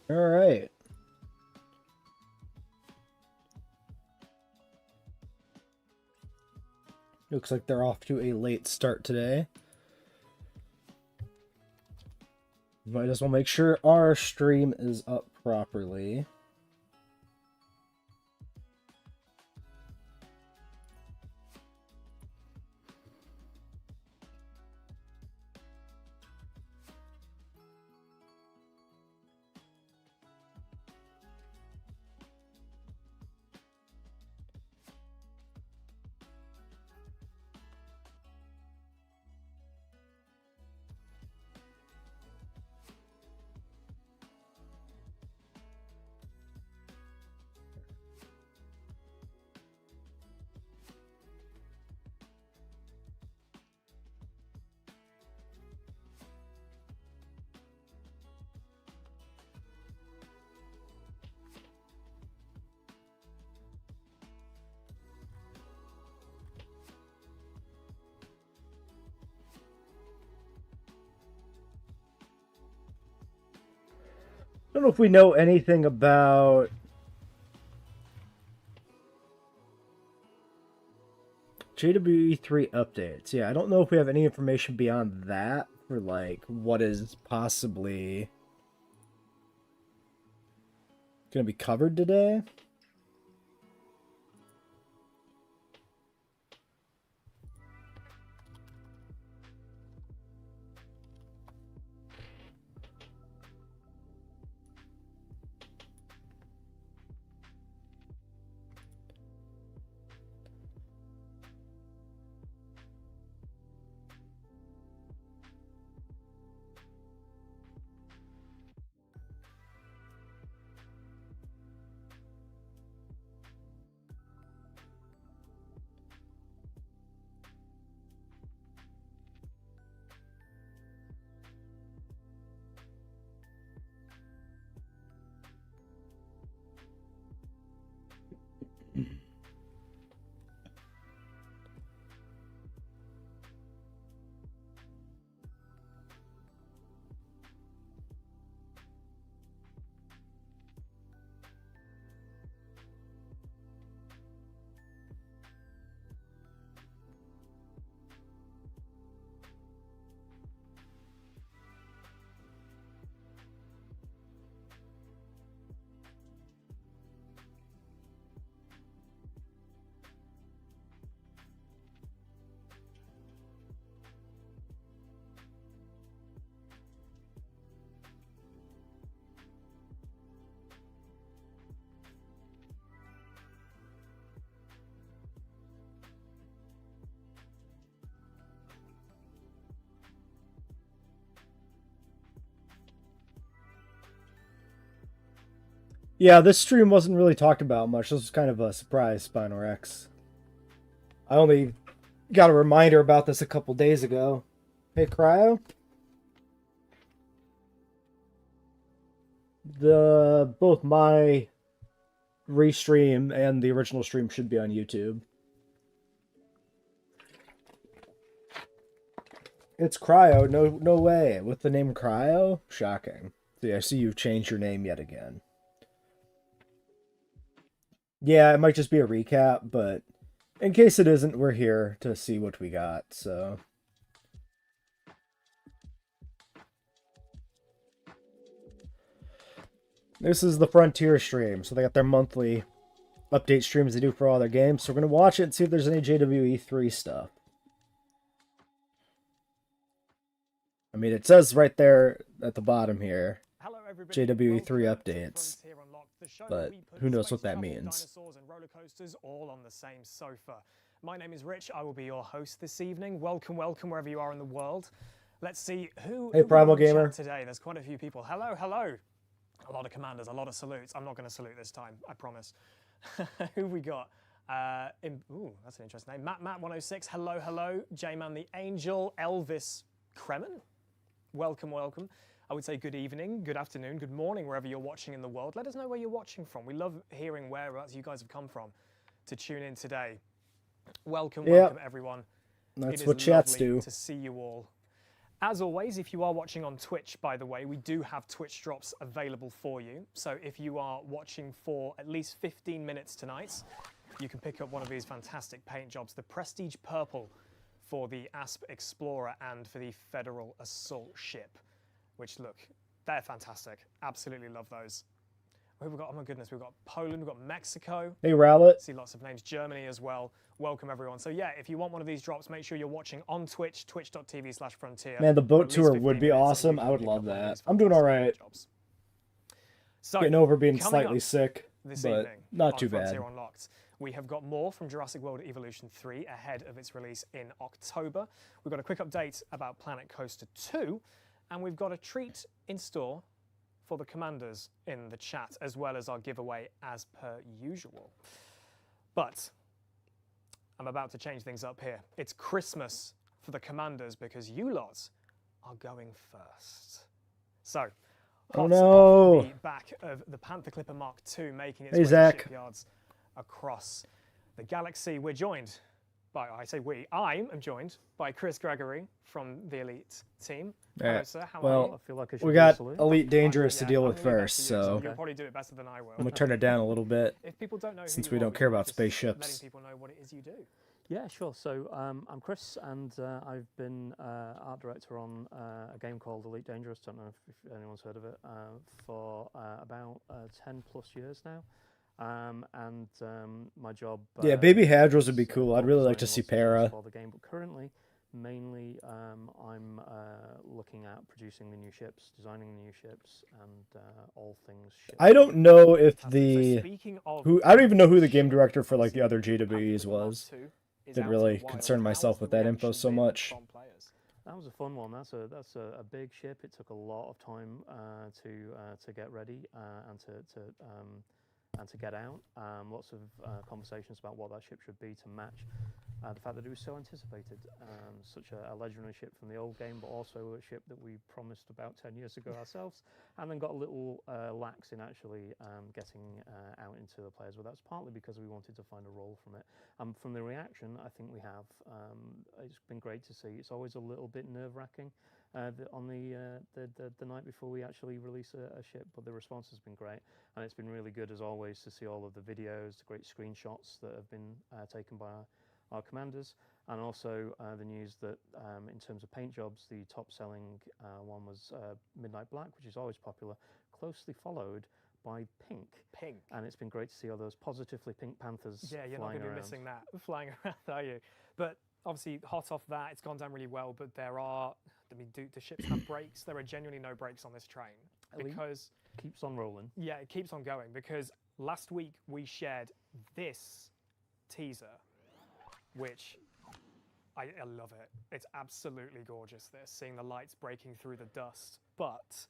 All right. Looks like they're off to a late start today. Might as well make sure our stream is up properly. I don't know if we know anything about JWE3 updates. Yeah, I don't know if we have any information beyond that for like what is possibly going to be covered today. Yeah, this stream wasn't really talked about much. This was kind of a surprise, Spinal Rex. I only got a reminder about this a couple days ago. Hey, Cryo? Both my restream and the original stream should be on YouTube. It's Cryo. No way. With the name Cryo? Shocking. See, I see you've changed your name yet again. Yeah, it might just be a recap, but in case it isn't, we're here to see what we got, so. This is the Frontier stream, so they got their monthly update streams they do for all their games, so we're going to watch it and see if there's any JWE3 stuff. I mean, it says right there at the bottom here, JWE3 updates, but who knows what that means. Dinosaurs and roller coasters all on the same sofa. My name is Rich. I will be your host this evening. Welcome, welcome wherever you are in the world. Let's see who. Hey, Primal Gamer. Today, there's quite a few people. Hello, hello. A lot of commanders, a lot of salutes. I'm not going to salute this time, I promise. Who we got? Ooh, that's an interesting name. Matt106. Hello, hello. J-Man the Angel. Elvis Kremen. Welcome, welcome. I would say good evening, good afternoon, good morning, wherever you're watching in the world. Let us know where you're watching from. We love hearing where you guys have come from to tune in today. Welcome, welcome, everyone. That's what chats do. To see you all. As always, if you are watching on Twitch, by the way, we do have Twitch drops available for you. So if you are watching for at least 15 minutes tonight, you can pick up one of these fantastic paint jobs. The Prestige Purple for the Asp Explorer and for the Federal Assault Ship, which look, they're fantastic. Absolutely love those. Who have we got? Oh my goodness, we've got Poland, we've got Mexico. Hey, Rowlet. See lots of names. Germany as well. Welcome everyone. So yeah, if you want one of these drops, make sure you're watching on Twitch, twitch.tv/Frontier. Man, the for boat at least tour 15 would be minutes, and awesome. you I can would pick love up one of that. these I'm doing all fantastic right. jobs. So, Getting over being coming slightly up sick, this but evening not on too bad. Frontier Unlocked, we have got more from Jurassic World Evolution 3 ahead of its release in October. We've got a quick update about Planet Coaster 2, and we've got a treat in store for the commanders in the chat, as well as our giveaway as per usual. But I'm about to change things up here. It's Christmas for the commanders because you lot are going first. So, Oh hot no. off the back of the Panther Clipper Mark II making its Hey, way Zach. to shipyards across the galaxy, we're joined by, I say we, I am joined by Chris Gregory from the Elite team. Hello, Alright, sir. How well, are you? I feel like I should We do a got salute. Elite Dangerous to Yeah, deal I'm with gonna leave that first, to you, so you'll probably do it better than I will. I'm gonna turn it down a little bit. If people don't know who Since you we are, don't would care you mind about just letting spaceships. people know what it is you do. Yeah, sure. So I'm Chris, and I've been art director on a game called Elite Dangerous. Don't know if anyone's heard of it. For about 10 plus years now. My job. Yeah, Baby Hadros would be is, cool. I'd really like to see designing lots of Para. things for the game, but currently, mainly, I'm looking at producing the new ships, designing the new ships, and all things. Ship I don't know if Fantastic. So the speaking of I don't even know who the game ship director for like the racing, other Panther JWEs Clipper Mark was. II is Didn't out in really the wild. concern How myself has with the that info reaction so been much. from players? That was a fun one. That's a big ship. It took a lot of time to get ready and to get out. Lots of conversations about what that ship should be to match the fact that it was so anticipated. Such a legendary ship from the old game, but also a ship that we promised about 10 years ago ourselves, and then got a little lax in actually getting out into the players. But that's partly because we wanted to find a role from it. From the reaction, I think we have. It's been great to see. It's always a little bit nerve-wracking on the night before we actually release a ship, but the response has been great, and it's been really good as always to see all of the videos, the great screenshots that have been taken by our commanders, and also the news that in terms of paint jobs, the top-selling one was Midnight Black, which is always popular, closely followed by Pink. Pink. And it's been great to see all those positively pink panthers Yeah, you're not flying going to be around. missing that flying around, are you? But obviously, hot off that, it's gone down really well. But there are, I mean, do the ships have brakes? There are genuinely no brakes on this train Elite because keeps on rolling. yeah, it keeps on going. Because last week we shared this teaser, which I love it. It's absolutely gorgeous. This seeing the lights breaking through the dust, but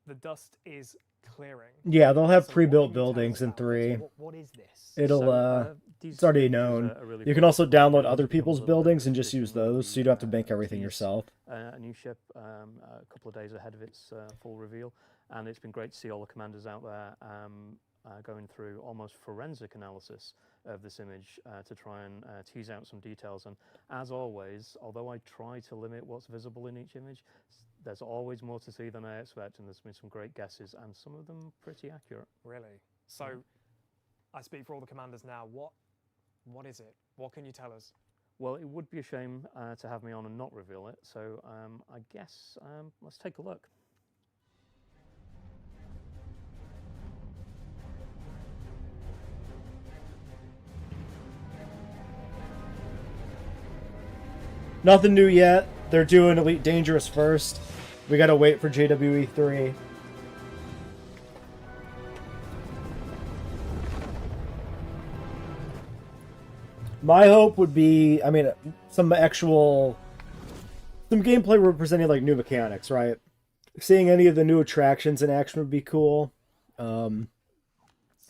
the dust is clearing. Yeah, they'll have So what pre-built can you tell us buildings in about this? 3. What is this? It'll These it's already images known. are really You can cool. also download They other give a people's little bit of buildings and just use position when those, so we, you don't have to make everything tease yourself. A new ship a couple of days ahead of its full reveal, and it's been great to see all the commanders out there going through almost forensic analysis of this image to try and tease out some details. And as always, although I try to limit what's visible in each image, there's always more to see than I expect, and there's been some great guesses, and some of them pretty accurate. Really? So, I speak for all the commanders now. What is it? What can you tell us? Well, it would be a shame to have me on and not reveal it, so I guess let's take a look. Nothing new yet. They're doing Elite Dangerous first. We gotta wait for JWE 3. My hope would be, I mean, some gameplay representing like new mechanics, right? Seeing any of the new attractions in action would be cool. I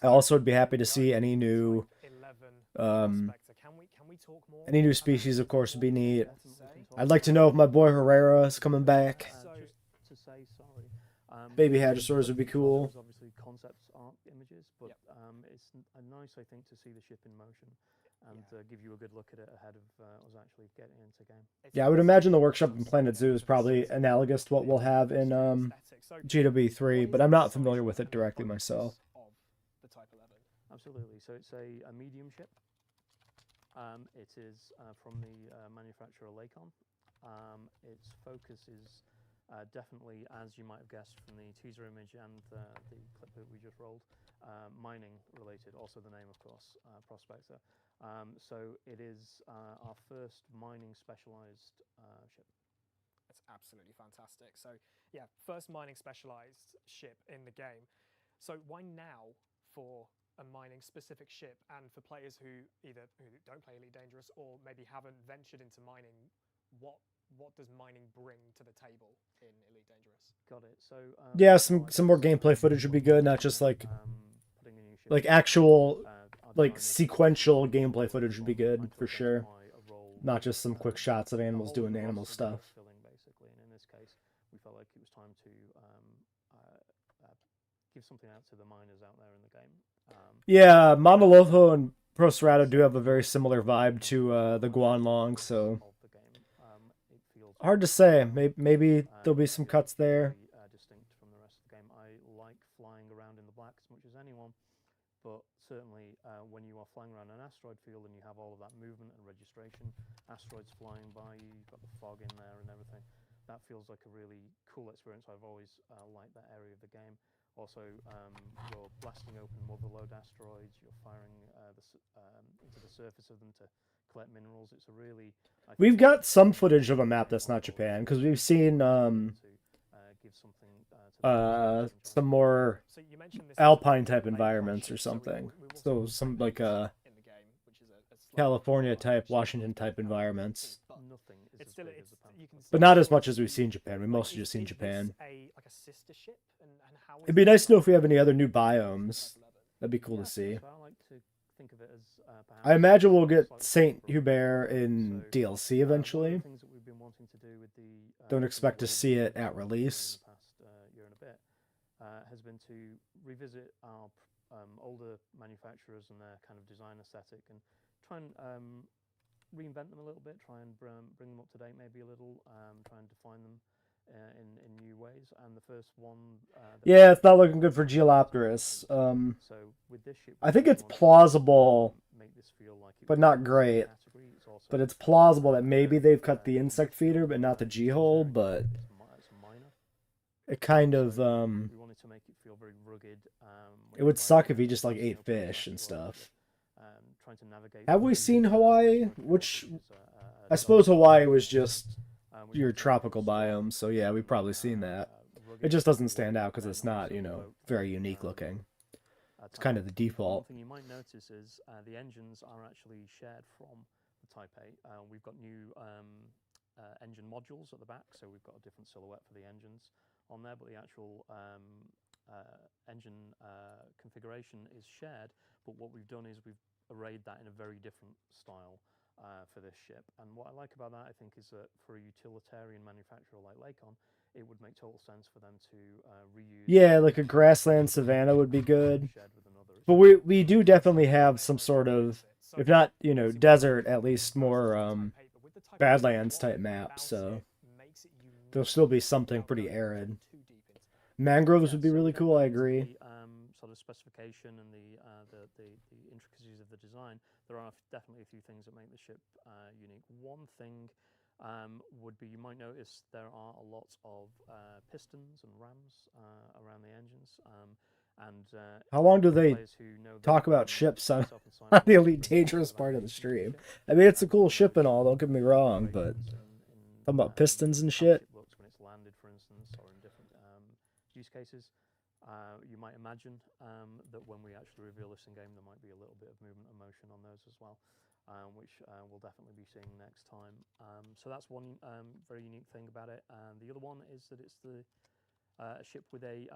also would be happy to see any new 11 prospector. Can we talk more? any new species, of course, would be neat. Definitely we can talk I'd like to know if my boy Herrera is coming back. just to say sorry. Baby Hadrosaurs would be cool. There's obviously concept art images, but it's nice, I think, to see the ship in motion. and give you a good look at it ahead of us actually getting into game. Yeah, I would imagine the workshop in Planet Zoo is probably analogous to what we'll have in GW3, but I'm not familiar with it directly myself. Absolutely. So it's a medium ship. It is from the manufacturer Lakon. Its focus is definitely, as you might have guessed from the teaser image and the clip that we just rolled, mining related. Also the name, of course, Prospector. So it is our first mining specialized ship. That's absolutely fantastic. So yeah, first mining specialized ship in the game. So why now for a mining specific ship, and for players who don't play Elite Dangerous or maybe haven't ventured into mining, what does mining bring to the table in Elite Dangerous? Got it. So Yeah, some more gameplay footage would be good, not just like actual like sequential gameplay footage would be good for sure. Not just some quick shots of animals doing animal stuff. Basically, and in this case, we felt like it was time to give something out to the miners out there in the game. Yeah, Monolotho and Procerado do have a very similar vibe to the Guanlong, so hard to say. Maybe there'll be some cuts there. Distinct from the rest of the game. I like flying around in the black as much as anyone, but certainly when you are flying around an asteroid field and you have all of that movement and registration, asteroids flying by you, you've got the fog in there and everything, that feels like a really cool experience. I've always liked that area of the game. Also, you're blasting open motherlode asteroids, you're firing into the surface of them to collect minerals. It's a really... We've got some footage of a map that's not Japan, because we've seen some more alpine type environments or something. So some like California type, Washington type environments. But not as much as we've seen Japan. We mostly just seen Japan. It'd be nice to know if we have any other new biomes. That'd be cool to see. I imagine we'll get Saint Hubert in DLC eventually. Don't expect to see it at release. Has been to revisit our older manufacturers and their kind of design aesthetic and try and reinvent them a little bit, try and bring them up to date maybe a little, try and define them in new ways. And the first one... yeah, it's not looking good for Geolopterus. So with this ship, I think it's plausible, but not great. But it's plausible that maybe they've cut the insect feeder, but not the G-hole, but... it kind of... we wanted to make it feel very rugged. It would suck if he just like ate fish and stuff. Trying to navigate. Have we seen Hawaii? Which I suppose Hawaii was just your tropical biome, so yeah, we've probably seen that. It just doesn't stand out because it's not, very unique looking. It's kind of the default. One thing you might notice is the engines are actually shared from the Type 8. We've got new engine modules at the back, so we've got a different silhouette for the engines on there, but the actual engine configuration is shared. But what we've done is we've arrayed that in a very different style for this ship. And what I like about that, I think, is that for a utilitarian manufacturer like Lakon, it would make total sense for them to reuse... Yeah, like a grassland savanna would be good. But we do definitely have some sort of, if not, desert, at least more Badlands type map, so there'll still be something pretty arid. Mangroves would be really cool, I agree. Sort of specification and the intricacies of the design, there are definitely a few things that make the ship unique. One thing would be, you might notice there are a lot of pistons and rams around the engines. How long do they talk about ships on the Elite Dangerous part of the stream? I mean, it's a cool ship and all, don't get me wrong, but talking about pistons and shit. When it's landed, for instance, or in different use cases. You might imagine that when we actually reveal this in game, there might be a little bit of movement and motion on those as well, which we'll definitely be seeing next time. So that's one very unique thing about it. And the other one is that it's the a ship with a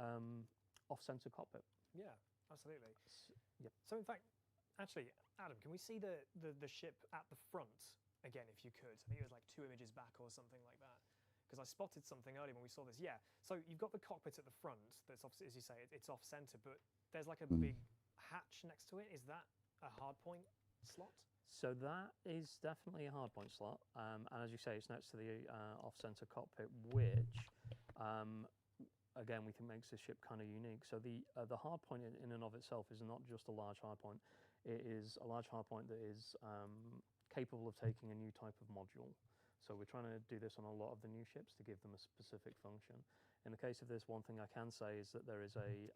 off-center cockpit. Yeah, absolutely. Yep. So in fact, actually, Adam, can we see the ship at the front again, if you could? I think it was like 2 images back or something like that. Because I spotted something earlier when we saw this. Yeah, so you've got the cockpit at the front. That's off, as you say, it's off-center, but there's like a big hatch next to it. Is that a hardpoint slot? So that is definitely a hardpoint slot, and as you say, it's next to the off-center cockpit, which again we think makes this ship kind of unique. So the hardpoint in and of itself is not just a large hardpoint; it is a large hardpoint that is capable of taking a new type of module. So we're trying to do this on a lot of the new ships to give them a specific function. In the case of this, one thing I can say is that there is a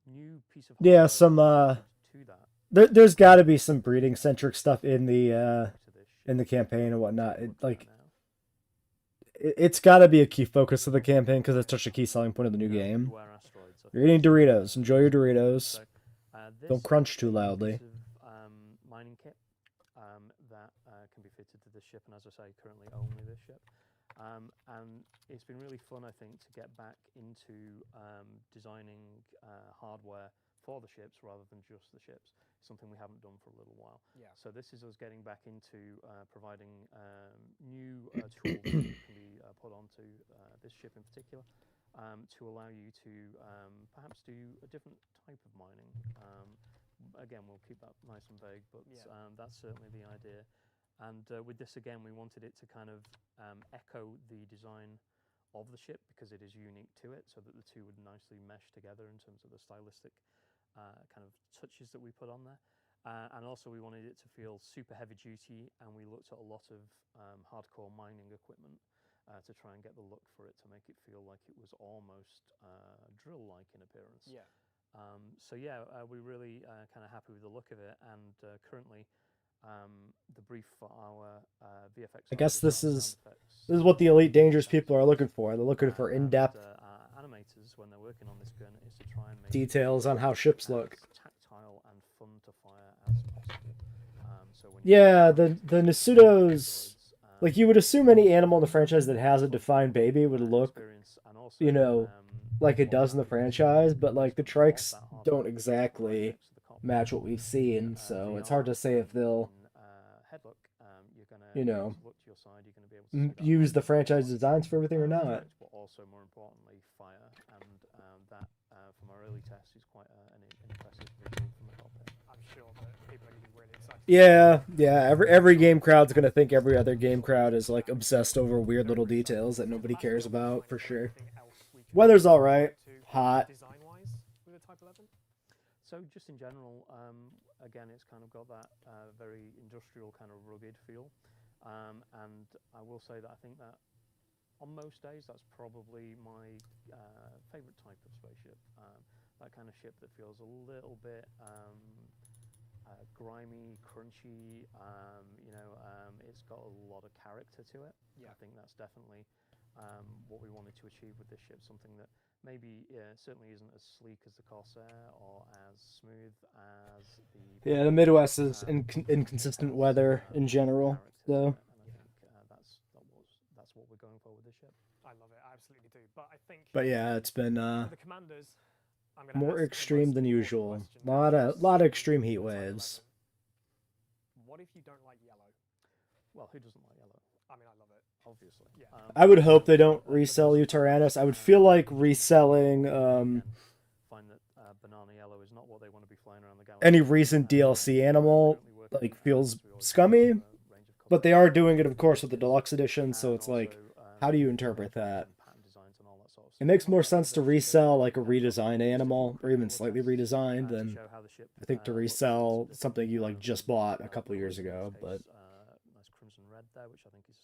new piece of Yeah, hardware some to that. there's got to be some breeding centric stuff in the to this ship. campaign and whatnot. Look It, at that like now. it's got to be a key focus of the campaign because it's such a key selling point of the new You know, game. beware asteroids, I You're think. eating Doritos. Enjoy your Doritos. So, Don't this crunch is too a loudly. piece of mining kit that can be fitted to this ship, and as I say, currently only this ship. And it's been really fun, I think, to get back into designing hardware for the ships rather than just the ships. Something we haven't done for a little while. Yeah. So this is us getting back into providing new tools that can be put onto this ship in particular to allow you to perhaps do a different type of mining. Again, we'll keep that nice and vague, but that's certainly the idea. And with this, again, we wanted it to kind of echo the design of the ship because it is unique to it, so that the two would nicely mesh together in terms of the stylistic kind of touches that we put on there. And also we wanted it to feel super heavy duty, and we looked at a lot of hardcore mining equipment to try and get the look for it to make it feel like it was almost drill-like in appearance. Yeah. So yeah, we're really kind of happy with the look of it, and currently the brief for our VFX. I guess this artists and is sound effects, what the Elite Dangerous people are looking for. They're looking for in-depth animators when they're working on this gun is to try and make details on how ships look. as tactile and fun to fire as possible. So when Yeah, you the Nasudos, droids, like you would assume any animal in the franchise that has a defined baby would look, experience, and also, you know, like it what does in the that is franchise, but like the is trikes that hardware don't right exactly next to the cockpit. match what we've seen, so it's hard to say if they'll Headlock, you're gonna you know, look to your side, you're gonna be able to see that use the hardware franchise on designs for everything or not. tracks, but also more importantly fire, and that from our early tests is quite an impressive visual from the cockpit. I'm sure that people are going to be really excited. Yeah. Every game crowd's gonna think every other game crowd is like obsessed over weird little details that nobody cares about for sure. Weather's all right. Hot. Design-wise, with the Type 11. So just in general, again, it's kind of got that very industrial kind of rugged feel, and I will say that I think that on most days that's probably my favorite type of spaceship. That kind of ship that feels a little bit grimy, crunchy. It's got a lot of character to it. Yeah. I think that's definitely what we wanted to achieve with this ship. Something that maybe certainly isn't as sleek as the Corsair or as smooth as the. Yeah, the Midwest is inconsistent weather in general, so. And I think that's what we're going for with this ship. I love it. I absolutely do. But I think But yeah, it's been for the commanders, I'm going to more ask the extreme most than important usual. question. Lot of extreme heat waves. What if you don't like yellow? Well, who doesn't like yellow? I mean, I love it. Obviously. Yeah. I would hope they don't resell Uranus. I would feel like reselling Find that banana yellow is not what they want to be flying around the galaxy. any recent DLC animal like feels scummy, but they are doing it of course with the deluxe edition, so it's like how do you interpret that? It makes more sense to resell like a redesigned animal or even slightly redesigned than I think to resell something you like just bought a couple years ago, but nice crimson red there, which I think is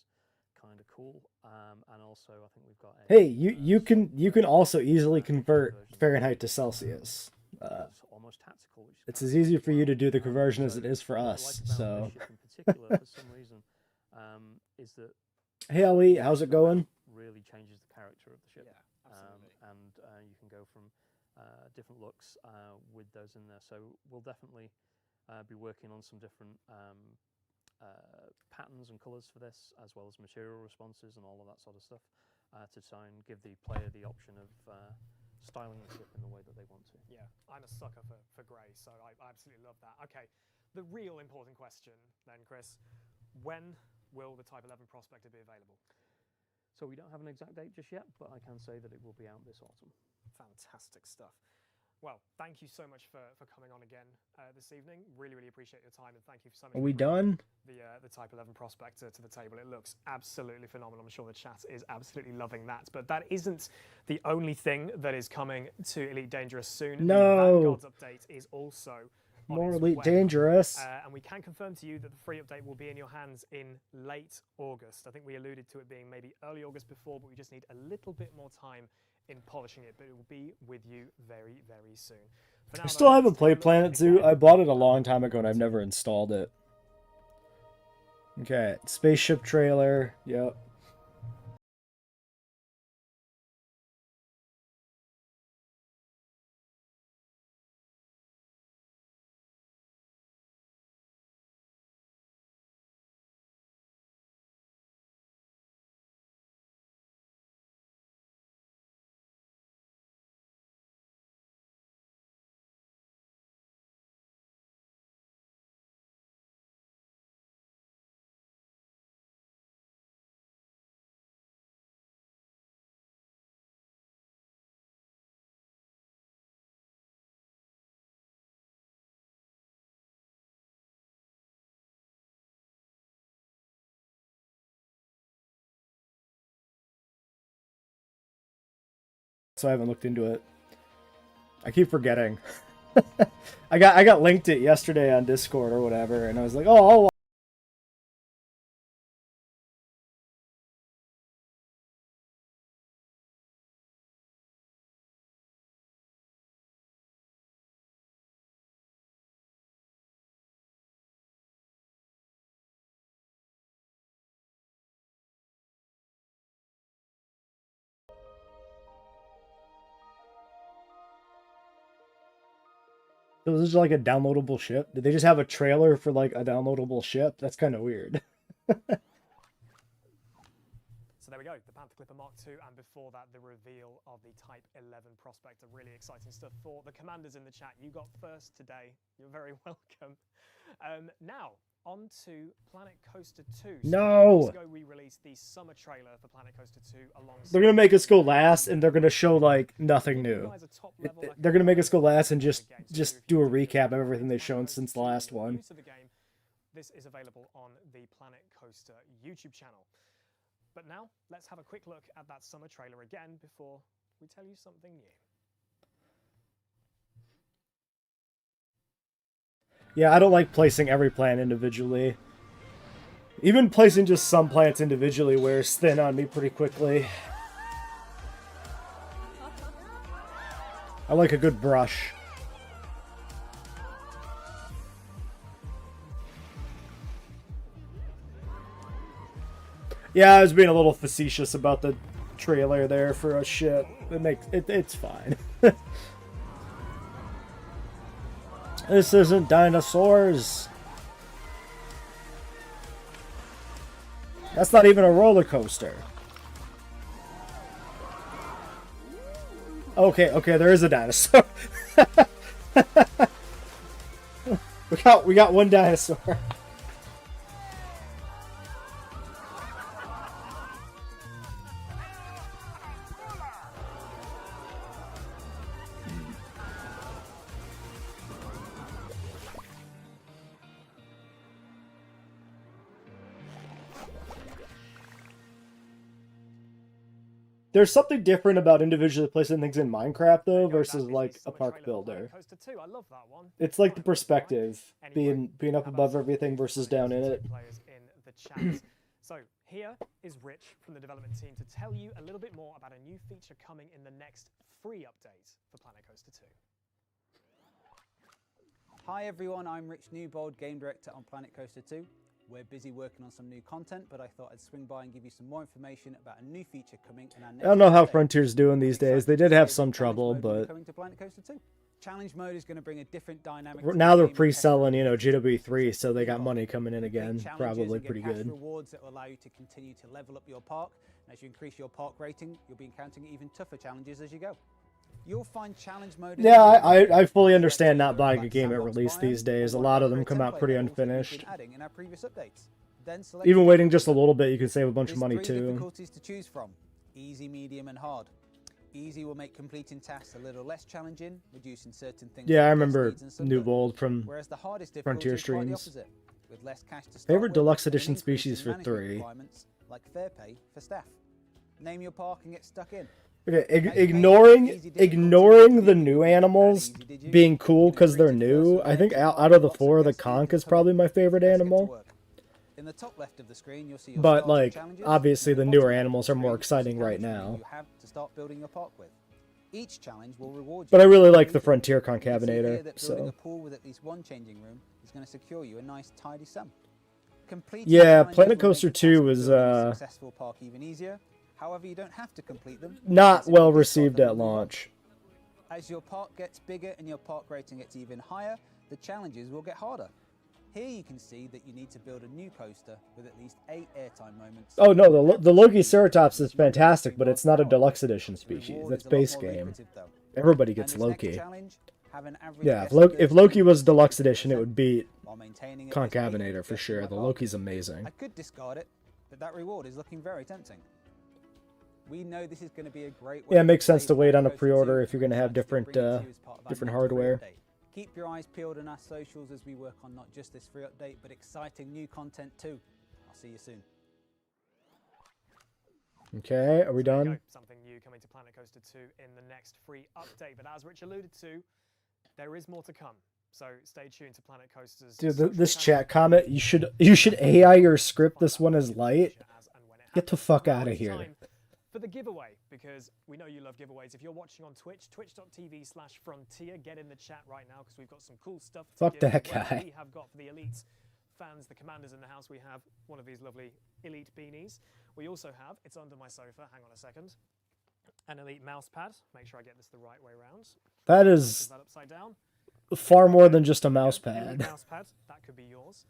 kind of cool. And also I think we've got hey, you can also easily convert Fahrenheit to Celsius. it's almost tactical, which is It's kind as of easy cool for as you well. to do the conversion as So it is for what I us. like about So this ship in particular, for some reason, is that hey Ali, how's it going? really changes the character of the ship. Yeah, absolutely. And you can go from different looks with those in there. So we'll definitely be working on some different patterns and colours for this, as well as material responses and all of that sort of stuff, to try and give the player the option of styling the ship in the way that they want to. Yeah, I'm a sucker for grey, so I absolutely love that. Okay, the real important question then, Chris, when will the Type 11 Prospector be available? So we don't have an exact date just yet, but I can say that it will be out this autumn. Fantastic stuff. well, thank you so much for coming on again this evening. Really, really appreciate your time, and thank you so much. Are we for bringing done? the Type 11 Prospector to the table. It looks absolutely phenomenal. I'm sure the chat is absolutely loving that. But that isn't the only thing that is coming to Elite Dangerous soon. No. The Vanguard's update is also on More its Elite way. Dangerous. And we can confirm to you that the free update will be in your hands in late August. I think we alluded to it being maybe early August before, but we just need a little bit more time in polishing it. But it will be with you very, very soon. For now, I still though, haven't let's take a played look Planet at Zoo. it. I bought it a long time ago and I've never installed it. Okay, spaceship trailer. Yep. So I haven't looked into it. I keep forgetting. I got linked it yesterday on Discord or whatever, and I was like, oh, so this is like a downloadable ship. Did they just have a trailer for like a downloadable ship? That's kind of weird. So there we go, the Panther Clipper Mark II, and before that, the reveal of the Type 11 Prospector. Really exciting stuff for the commanders in the chat. You got first today. You're very welcome. Now, on to Planet Coaster 2. So No! weeks ago, we released the summer trailer for Planet Coaster 2 alongside... They're gonna make us go last, and they're gonna show like nothing new. They're gonna make us go last and just do a recap of everything they've shown since the last one. This is available on the Planet Coaster YouTube channel. But now, let's have a quick look at that summer trailer again before we tell you something new. Yeah, I don't like placing every plant individually. Even placing just some plants individually wears thin on me pretty quickly. I like a good brush. Yeah, I was being a little facetious about the trailer there for a ship. It's fine. This isn't dinosaurs. That's not even a roller coaster. Okay, there is a dinosaur. we got one dinosaur. There's something different about individually placing things in Minecraft, though, versus like a park builder. I love that one. It's like the perspective, being up above everything versus down in it. So here is Rich from the development team to tell you a little bit more about a new feature coming in the next free update for Planet Coaster 2. Hi everyone, I'm Rich Newbold, Game Director on Planet Coaster 2. We're busy working on some new content, but I thought I'd swing by and give you some more information about a new feature coming in our next I don't know how update. Frontier's doing these days. They did have some trouble, but coming to Planet Coaster 2. Challenge mode is going to bring a different dynamic. now they're pre-selling, you know, GW3, so they got money coming in again. Probably pretty good. Rewards that will allow you to continue to level up your park. And as you increase your park rating, you'll be encountering even tougher challenges as you go. You'll find challenge mode. Yeah, I fully understand not buying a game at release these days. A lot of them come out pretty unfinished. In our previous updates. Even waiting just a little bit, you can save a bunch of money There's 3 too. difficulties to choose from: easy, medium, and hard. Easy will make completing tasks a little less challenging, reducing certain things. Yeah, I like remember guest needs and New sunburn. Bold from Whereas the hardest Frontier difficulty is quite the streams. opposite, with less cash to start Favorite with, deluxe and an edition increase species in for management 3. requirements, like fair pay for staff. Name your park and get stuck in. Okay, Now, you may ignoring have easy difficulty ignoring with the easy new and animals easy, did you? being cool You because they're treated first new. with I think edge, out of the lots 4, the guest conch needs is probably my favorite Let's get to animal. work. In the top left of the screen, you'll see your But starter like, challenges, obviously and the in newer bottom left of animals the are more screen, exciting the right challenge now. you have to start building your park with. Each challenge will reward you. But I really with like the reason. Frontier You can see here Concavenator, that building so a pool with at least one changing room is going to secure you a nice tidy sum. Completing yeah, challenges Planet will make Coaster the task 2 of was building a successful park even easier. However, you don't have to complete them. You not can well simply spot received them at and move on. launch. As your park gets bigger and your park rating gets even higher, the challenges will get harder. Here you can see that you need to build a new coaster with at least 8 airtime moments. Oh no, the Loki Ceratops is fantastic, but it's not a deluxe edition The species. reward It's is a lot base more game. lucrative, though. Everybody And gets this next Loki. challenge, have an average Yeah, guest if of Loki was 13 deluxe edition, it would beat while maintaining at least 8 Concavenator for guests in sure. my The park. Loki's amazing. I could discard it, but that reward is looking very tempting. We know this is going to be a great way Yeah, it makes sense save to wait on a Planet Coaster pre-order 2, if you're gonna have and to different, bring it to you as part of our different next free hardware. update. Keep your eyes peeled on our socials as we work on not just this free update, but exciting new content too. I'll see you soon. Okay, are we There you done? go, something new coming to Planet Coaster 2 in the next free update. But as Rich alluded to, there is more to come. So stay tuned to Planet Coaster's. Dude, social this channels. chat comment, you should AI your script. This one is light. As and when it Get the happens. fuck Now outta it's here. time for the giveaway, because we know you love giveaways. If you're watching on Twitch, twitch.tv/Frontier, get in the chat right now because we've got some cool stuff to Fuck give that away. guy. We have got for the elites fans, the commanders in the house, we have one of these lovely elite beanies. We also have, it's under my sofa, hang on a second, an elite mouse pad. Make sure I get this the right way around. That Is is that upside down? far more than just a mouse Elite pad. mouse pad, that could be yours.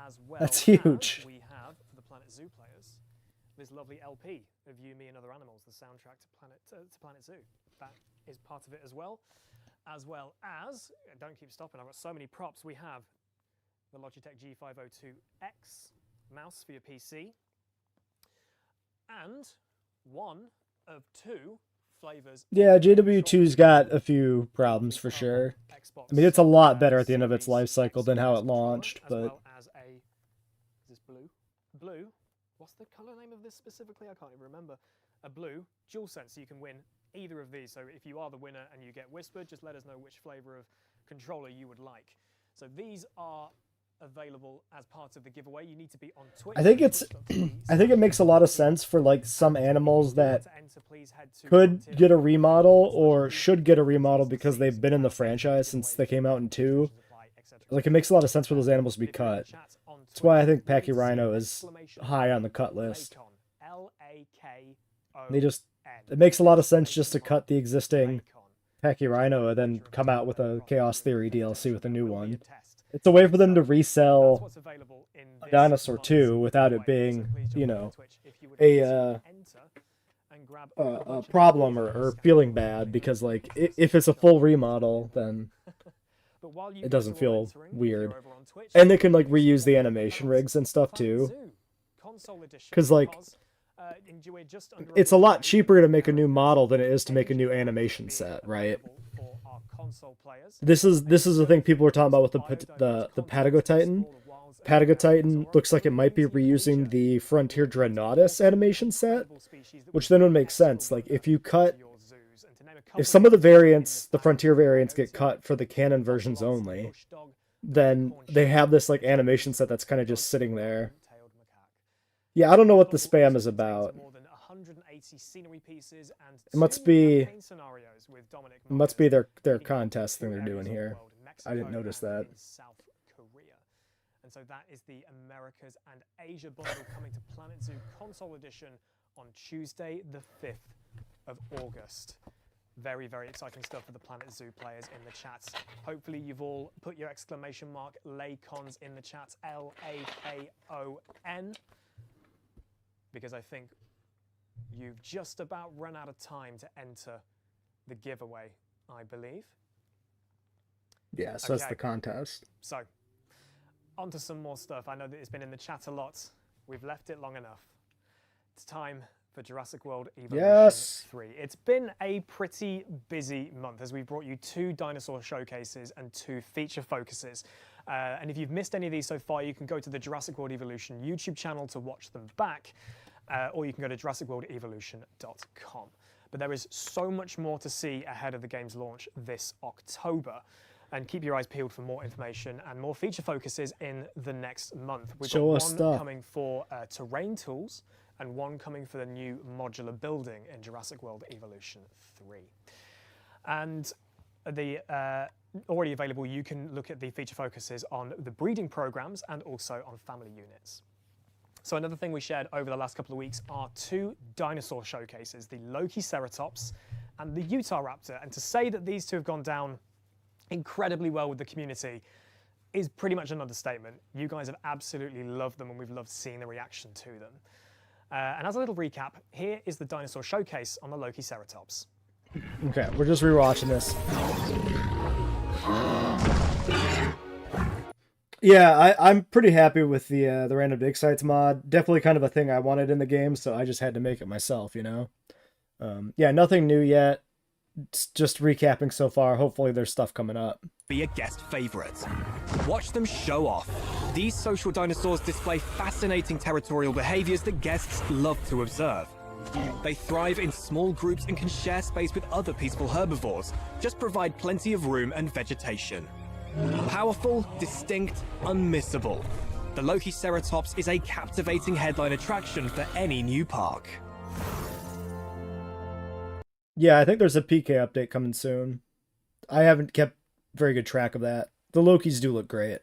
As well That's as huge. we have, for the Planet Zoo players, this lovely LP of You, Me and Other Animals, the soundtrack to Planet Zoo. That is part of it as well. As well as, don't keep stopping, I've got so many props. We have the Logitech G502X mouse for your PC. And one of 2 flavors. Yeah, of JW2's controller got a few problems for from sure. Xbox, I mean, it's a lot better at the end of its Series life cycle than how it X controller, launched, as but well as a, is this blue? Blue. What's the color name of this specifically? I can't even remember. A blue DualSense, so you can win either of these. So if you are the winner and you get Whispered, just let us know which flavor of controller you would like. So these are available as part of the giveaway. You need to be on Twitch. I think it's I think it makes a lot of sense for like some animals that could get a remodel or should get a remodel because they've been in the franchise since they came out in 2. Like, it makes a lot of sense for those animals to be cut. That's why I think Packy Rhino is high on the cut list. They just, it makes a lot of sense just to cut the existing Packy Rhino and then come out with a Chaos Theory DLC with a new one. It's a way for them to resell a dinosaur too without it being, you know, a problem or feeling bad, because like if it's a full remodel, then it doesn't feel weird. And they can like reuse the animation rigs and stuff too, because like it's a lot cheaper to make a new model than it is to make a new animation set, right? This is the thing people were talking about with the Patago Titan. Patago Titan looks like it might be reusing the Frontier Dreadnoughtus animation set, which then would make sense. Like if some of the variants, the Frontier variants, get cut for the canon versions only, then they have this like animation set that's kind of just sitting there. Yeah, I don't know what the spam is about. It must be their contest thing they're doing here. I didn't notice that. And so that is the Americas and Asia bundle coming to Planet Zoo Console Edition on Tuesday, the 5th of August. Very, very exciting stuff for the Planet Zoo players in the chats. Hopefully you've all put your exclamation mark Lakons in the chats, Lakon, because I think you've just about run out of time to enter the giveaway, I believe. Yeah, so that's the contest. So, on to some more stuff. I know that it's been in the chat a lot. We've left it long enough. It's time for Jurassic World Evolution Yes. 3. It's been a pretty busy month as we've brought you 2 dinosaur showcases and 2 feature focuses. And if you've missed any of these so far, you can go to the Jurassic World Evolution YouTube channel to watch them back, or you can go to JurassicWorldEvolution.com. But there is so much more to see ahead of the game's launch this October. And keep your eyes peeled for more information and more feature focuses in the next month. We've Show got us one stuff. coming for terrain tools and one coming for the new modular building in Jurassic World Evolution 3. And the already available, you can look at the feature focuses on the breeding programs and also on family units. So another thing we shared over the last couple of weeks are 2 dinosaur showcases, the Lokiceratops and the Utahraptor. And to say that these 2 have gone down incredibly well with the community is pretty much an understatement. You guys have absolutely loved them and we've loved seeing the reaction to them. And as a little recap, here is the dinosaur showcase on the Lokiceratops. Okay, we're just rewatching this. Yeah, I'm pretty happy with the random dig sites mod. Definitely kind of a thing I wanted in the game, so I just had to make it myself, you know? Yeah, nothing new yet. It's just recapping so far. Hopefully there's stuff coming up. Be a guest favorite. Watch them show off. These social dinosaurs display fascinating territorial behaviors that guests love to observe. They thrive in small groups and can share space with other peaceful herbivores. Just provide plenty of room and vegetation. Powerful, distinct, unmissable. The Lokiceratops is a captivating headline attraction for any new park. Yeah, I think there's a PK update coming soon. I haven't kept very good track of that. The Lokis do look great.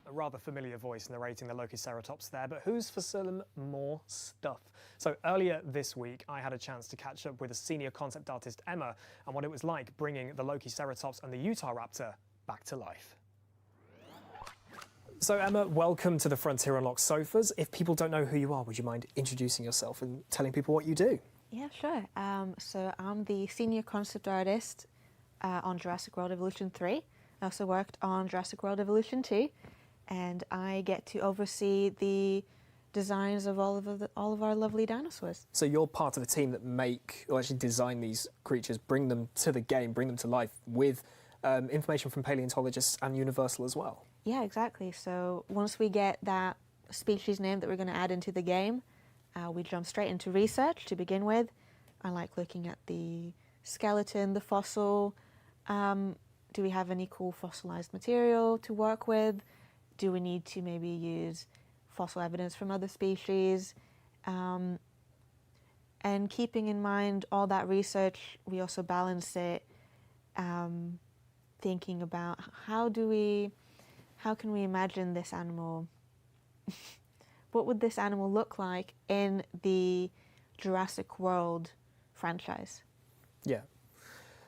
A rather familiar voice narrating the Lokiceratops there, but who's for some more stuff? So earlier this week, I had a chance to catch up with a senior concept artist, Emma, and what it was like bringing the Lokiceratops and the Utahraptor back to life. So Emma, welcome to the Frontier Unlocked Sofas. If people don't know who you are, would you mind introducing yourself and telling people what you do? Yeah, sure. So I'm the senior concept artist on Jurassic World Evolution 3. I also worked on Jurassic World Evolution 2, and I get to oversee the designs of all of our lovely dinosaurs. So you're part of the team that make, or actually design these creatures, bring them to the game, bring them to life with information from paleontologists and Universal as well. Yeah, exactly. So once we get that species name that we're going to add into the game, we jump straight into research to begin with. I like looking at the skeleton, the fossil. Do we have any cool fossilized material to work with? Do we need to maybe use fossil evidence from other species? And keeping in mind all that research, we also balance it thinking about how can we imagine this animal? What would this animal look like in the Jurassic World franchise? Yeah.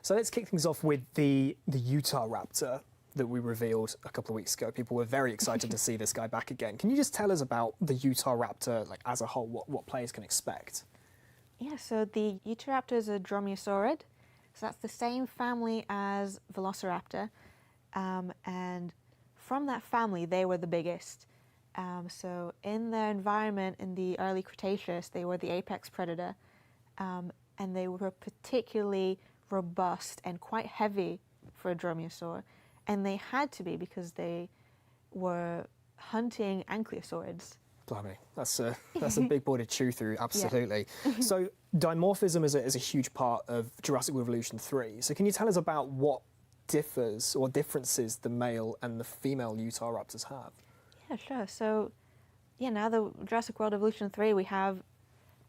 So let's kick things off with the Utahraptor that we revealed a couple of weeks ago. People were very excited to see this guy back again. Can you just tell us about the Utahraptor, like as a whole, what players can expect? Yeah, so the Utahraptor is a dromaeosaurid. So that's the same family as Velociraptor. And from that family, they were the biggest. So in their environment in the early Cretaceous, they were the apex predator. And they were particularly robust and quite heavy for a dromaeosaur. And they had to be because they were hunting ankylosaurids. Blimey, that's a big boy to chew through, absolutely. Yeah. So dimorphism is a huge part of Jurassic World Evolution 3. So can you tell us about what differs or differences the male and the female Utahraptors have? Yeah, sure. So, yeah, now the Jurassic World Evolution 3, we have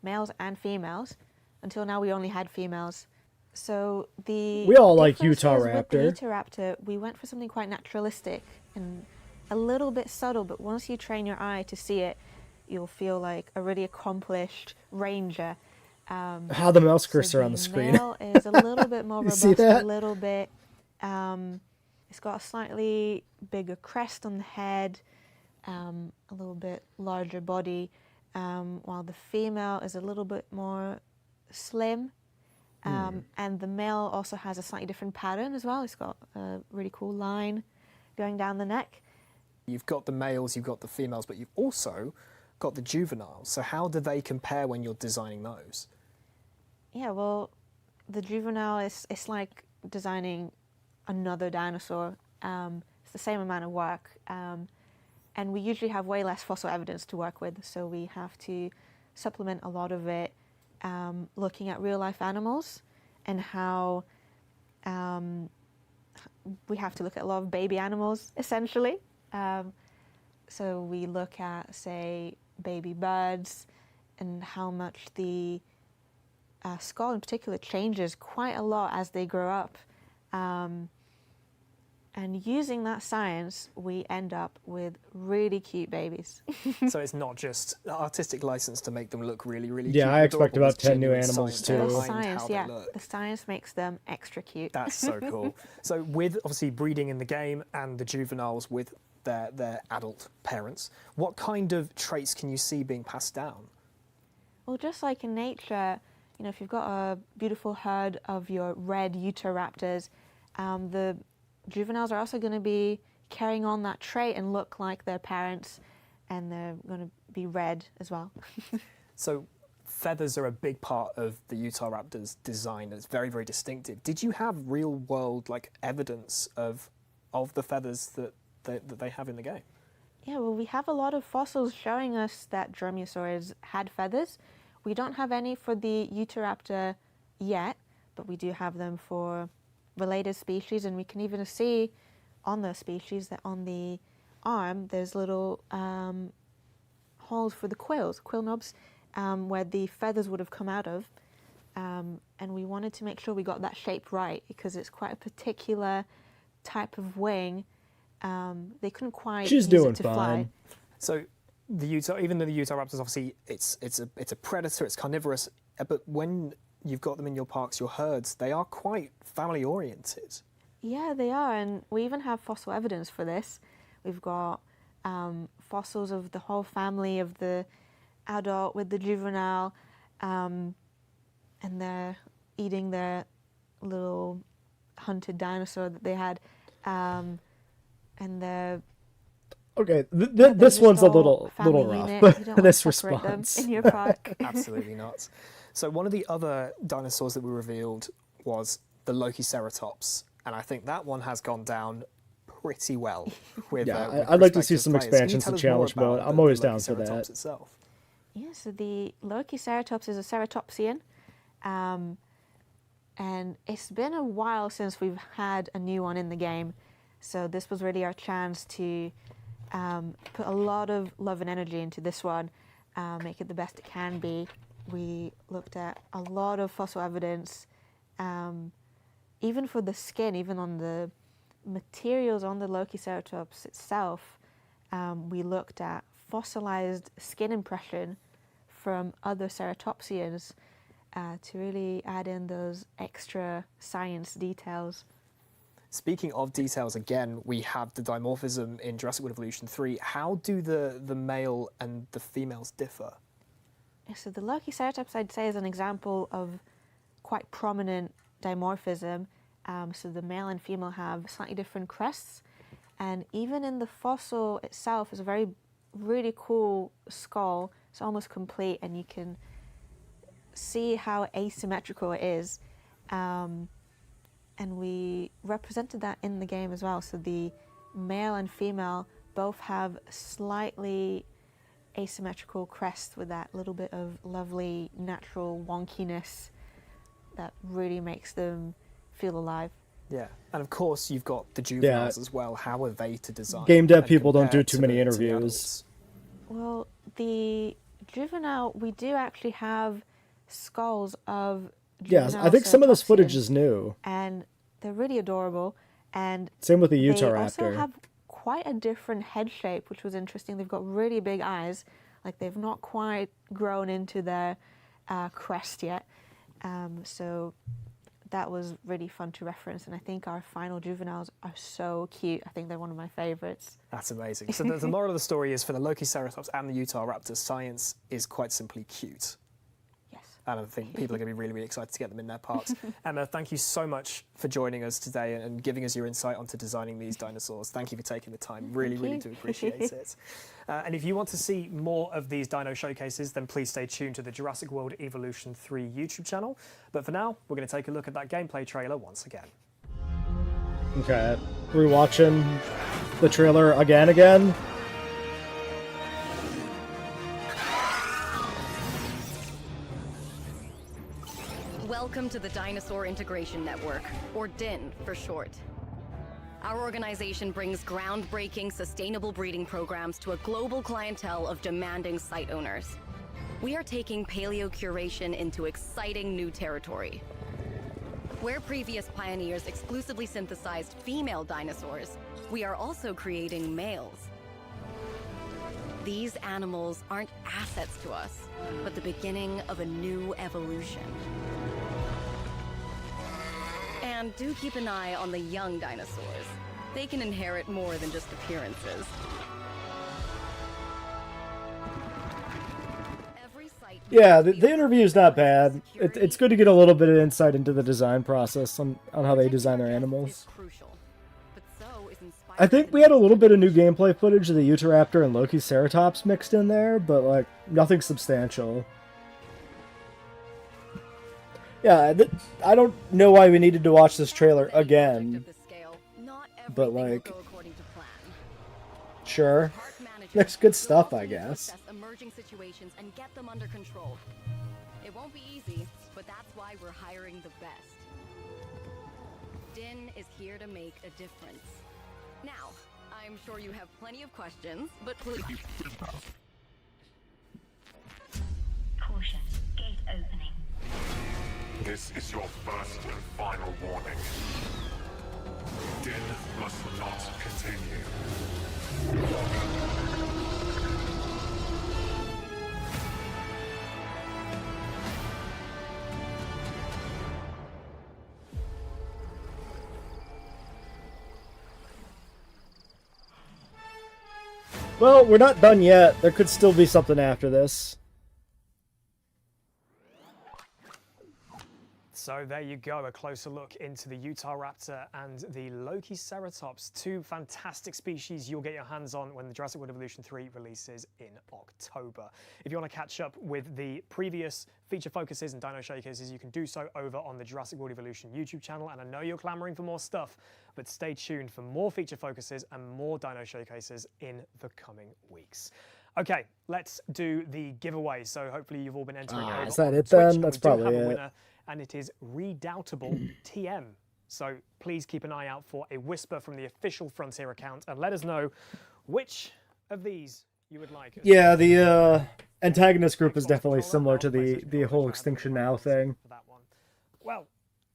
males and females. Until now, we only had females. So we all like Utahraptor. With the Utahraptor, we went for something quite naturalistic and a little bit subtle, but once you train your eye to see it, you'll feel like a really accomplished ranger. How the mouse cursor on the screen. The male is a little bit more robust, see that? a little bit. It's got a slightly bigger crest on the head, a little bit larger body, while the female is a little bit more slim. And the male also has a slightly different pattern as well. It's got a really cool line going down the neck. You've got the males, you've got the females, but you've also got the juveniles. So how do they compare when you're designing those? Yeah, well, the juvenile it's like designing another dinosaur. It's the same amount of work, and we usually have way less fossil evidence to work with, so we have to supplement a lot of it looking at real life animals and how we have to look at a lot of baby animals essentially. So we look at, say, baby birds and how much the skull in particular changes quite a lot as they grow up. And using that science, we end up with really cute babies. So it's not just artistic license to make them look really, really Yeah, cute. I expect adorable. about There's 10 new genuine animals, science too. The Behind science, how they yeah, look. the science makes them extra cute. That's so cool. So with obviously breeding in the game and the juveniles with their adult parents, what kind of traits can you see being passed down? Well, just like in nature, you know, if you've got a beautiful herd of your red Utahraptors, the juveniles are also going to be carrying on that trait and look like their parents, and they're going to be red as well. So feathers are a big part of the Utahraptors' design. It's very, very distinctive. Did you have real world like evidence of the feathers that they have in the game? Yeah, well, we have a lot of fossils showing us that Dromaeosaurs had feathers. We don't have any for the Utahraptor yet, but we do have them for related species, and we can even see on those species that on the arm there's little holes for the quill knobs, where the feathers would have come out of. And we wanted to make sure we got that shape right because it's quite a particular type of wing. They couldn't quite She's use doing it to fly. fine. So even though the Utahraptors obviously it's a predator, it's carnivorous, but when you've got them in your parks, your herds, they are quite family oriented. Yeah, they are, and we even have fossil evidence for this. We've got fossils of the whole family of the adult with the juvenile, and they're eating their little hunted dinosaur that they had, and they're Okay, they're this just one's a all little family rough. unit. You don't want This to separate them response. in your park. Absolutely not. So one of the other dinosaurs that we revealed was the Lokiceratops, and I think that one has gone down pretty well. With, Yeah, with I'd like to see prospective some players. Can you expansions tell to us more challenge about mode. I'm the always down for Lokiceratops that. itself? Yeah, so the Lokiceratops is a ceratopsian, and it's been a while since we've had a new one in the game, so this was really our chance to put a lot of love and energy into this one, make it the best it can be. We looked at a lot of fossil evidence, even for the skin, even on the materials on the Lokiceratops itself. We looked at fossilized skin impression from other ceratopsians to really add in those extra science details. Speaking of details, again, we have the dimorphism in Jurassic World Evolution 3. How do the male and the females differ? So the Lokiceratops, I'd say, is an example of quite prominent dimorphism. So the male and female have slightly different crests, and even in the fossil itself, it's a really cool skull. It's almost complete, and you can see how asymmetrical it is. And we represented that in the game as well. So the male and female both have slightly asymmetrical crests with that little bit of lovely natural wonkiness that really makes them feel alive. Yeah, and of course you've got the juveniles as well. How are they to design? Game dev and people don't do compare too to many the interviews. adults? Well, the juvenile, we do actually have skulls of Yes, juvenile I think some of this footage ceratopsians, is new. and they're really adorable. And Same with the they also Utahraptor. have quite a different head shape, which was interesting. They've got really big eyes, like they've not quite grown into their crest yet. So that was really fun to reference, and I think our final juveniles are so cute. I think they're one of my favorites. That's amazing. So the moral of the story is for the Lokiceratops and the Utahraptor, science is quite simply cute. Yes. and I think people are going to be really, really excited to get them in their parks. Emma, thank you so much for joining us today and giving us your insight onto designing these dinosaurs. Thank you for taking the time. Really, Thank really you. do appreciate it. And if you want to see more of these dino showcases, then please stay tuned to the Jurassic World Evolution 3 YouTube channel. But for now, we're going to take a look at that gameplay trailer once again. Okay, rewatching the trailer again. Welcome to the Dinosaur Integration Network, or DIN for short. Our organization brings groundbreaking, sustainable breeding programs to a global clientele of demanding site owners. We are taking paleocuration into exciting new territory. Where previous pioneers exclusively synthesized female dinosaurs, we are also creating males. These animals aren't assets to us, but the beginning of a new evolution. And do keep an eye on the young dinosaurs. They can inherit more than just appearances. Every site Yeah, the interview is not bad. It's good to get a little bit of insight into the design process on how they design their animals. I think we had a little bit of new gameplay footage of the Utahraptor and Lokiceratops mixed in there, but like nothing substantial. Yeah, I don't know why we needed to watch this trailer again, but like, sure, that's good stuff, I guess. Emerging situations and get them under control. It won't be easy, but that's why we're hiring the best. DIN is here to make a difference. Now, I'm sure you have plenty of questions, but please. Caution, gate opening. This is your first and final warning. DIN must not continue. Well, we're not done yet. There could still be something after this. So there you go, a closer look into the Utahraptor and the Lokiceratops, two fantastic species you'll get your hands on when the Jurassic World Evolution 3 releases in October. If you want to catch up with the previous feature focuses and dino showcases, you can do so over on the Jurassic World Evolution YouTube channel, and I know you're clamoring for more stuff, but stay tuned for more feature focuses and more dino showcases in the coming weeks. Okay, let's do the giveaway. So hopefully you've all been entering over Is that on it Twitch, then? and That's we do have probably a it. winner, and it is Redoubtable TM. So please keep an eye out for a whisper from the official Frontier account and let us know which of these you would like. Yeah, the antagonist group is definitely similar to the whole Extinction Now thing. For that one. Well,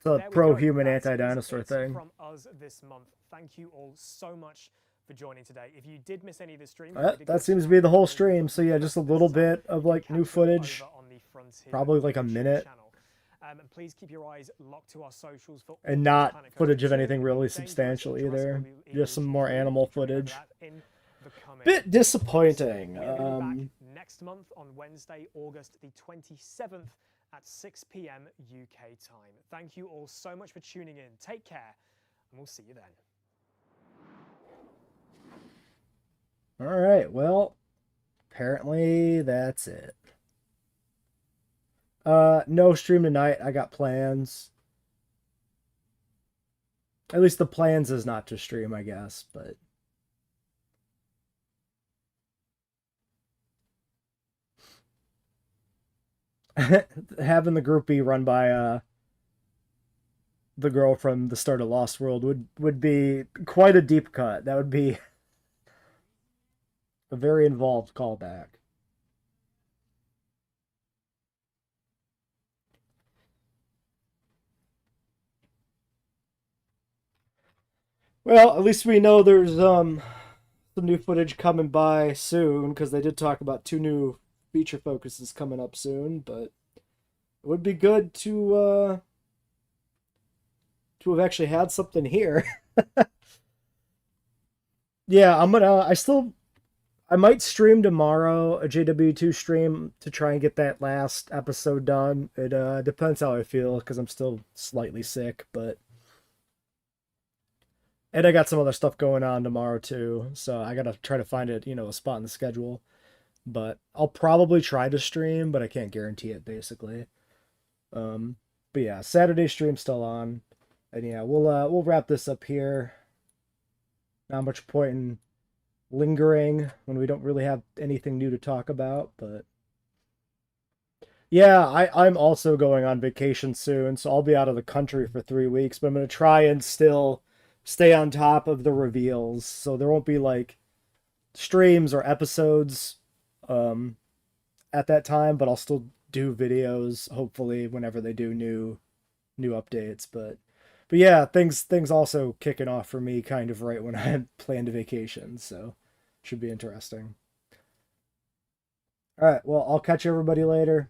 The there we go. pro-human That is anti-dinosaur it thing. from us this month. Thank you all so much for joining today. If you did miss any of the stream, That seems to be the whole stream. So yeah, just a little bit of like new footage, probably like a minute, and please keep your eyes locked to our socials for and all not Planet footage Coaster of anything really James substantial Russell, either. Jurassic World Just some more Evolution animal 3. footage. That in the coming Bit disappointing. We're gonna be back next month on Wednesday, August the 27th at 6 p.m. UK time. Thank you all so much for tuning in. Take care, and we'll see you then. All right, well, apparently that's it. No stream tonight. I got plans. At least the plans is not to stream, I guess, but having the group be run by the girl from the start of Lost World would be quite a deep cut. That would be a very involved callback. Well, at least we know there's some new footage coming by soon, because they did talk about 2 new feature focuses coming up soon, but it would be good to have actually had something here. Yeah, I might stream tomorrow, a JW2 stream, to try and get that last episode done. It depends how I feel, because I'm still slightly sick, but... And I got some other stuff going on tomorrow, too, so I gotta try to find it, a spot in the schedule. But I'll probably try to stream, but I can't guarantee it, basically. But yeah, Saturday stream's still on. And yeah, we'll wrap this up here. Not much point in lingering when we don't really have anything new to talk about, but yeah, I'm also going on vacation soon, so I'll be out of the country for 3 weeks, but I'm going to try and still stay on top of the reveals, so there won't be like streams or episodes at that time, but I'll still do videos hopefully whenever they do new updates. But yeah, things also kicking off for me kind of right when I had planned a vacation, so should be interesting. All right, well, I'll catch everybody later.